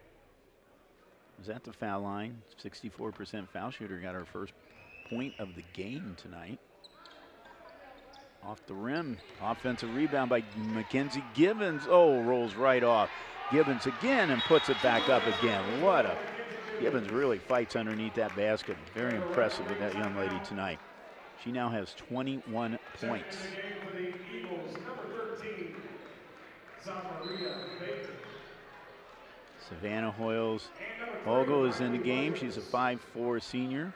Speaker 1: was at the foul line. 64% foul shooter, got her first point of the game tonight. Off the rim, offensive rebound by Mackenzie Gibbons. Oh, rolls right off. Gibbons again and puts it back up again. Gibbons really fights underneath that basket. Very impressive with that young lady tonight. She now has 21 points. Savannah Hogle is in the game. She's a 5'4" senior.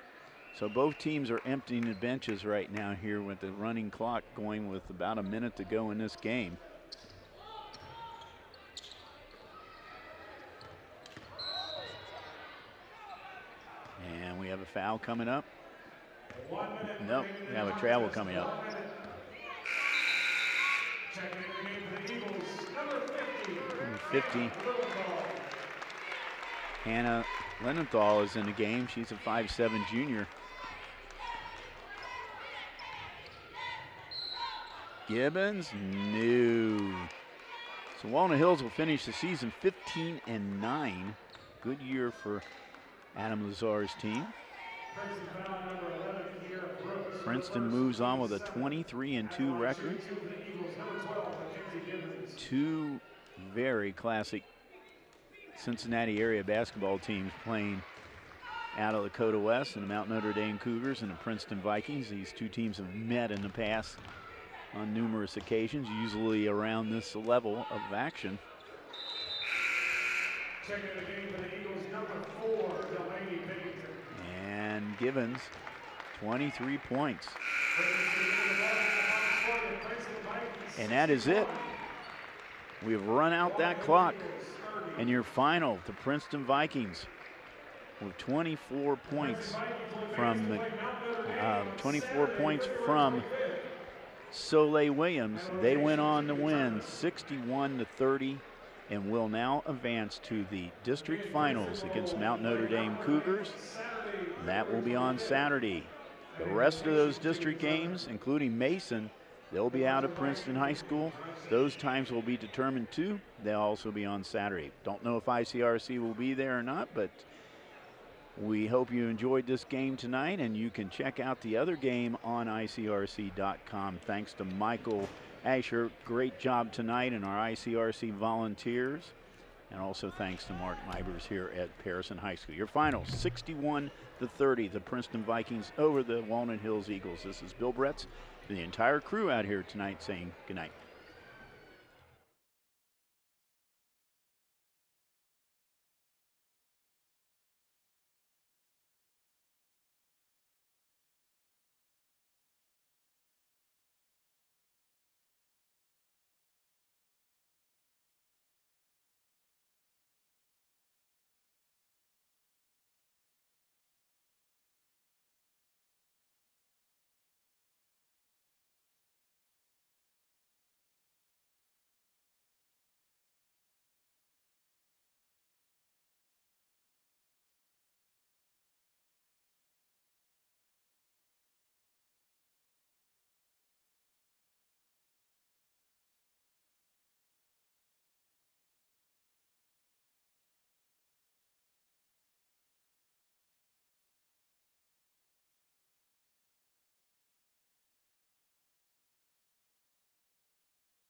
Speaker 1: So both teams are emptying the benches right now here with the running clock going with about a minute to go in this game. And we have a foul coming up. Nope, we have a travel coming up. Number 50. Hannah Lenenthal is in the game. She's a 5'7" junior. Gibbons, no. So Walnut Hills will finish the season 15-9. Good year for Adam Lazar's team. Princeton moves on with a 23-2 record. Two very classic Cincinnati area basketball teams playing out of Lakota West, and the Mount Notre Dame Cougars and the Princeton Vikings. These two teams have met in the past on numerous occasions, usually around this level of action. And Givens, 23 points. And that is it. We've run out that clock. And your final, the Princeton Vikings, with 24 points from Soleil Williams. They went on to win 61-30 and will now advance to the district finals against Mount Notre Dame Cougars. That will be on Saturday. The rest of those district games, including Mason, they'll be out at Princeton High School. Those times will be determined too. They'll also be on Saturday. Don't know if ICRC will be there or not, but we hope you enjoyed this game tonight, and you can check out the other game on ICRC.com. Thanks to Michael Asher. Great job tonight, and our ICRC volunteers. And also thanks to Mark Mivers here at Harrison High School. Your final, 61-30, the Princeton Vikings over the Walnut Hills Eagles. This is Bill Bretz, the entire crew out here tonight saying good night.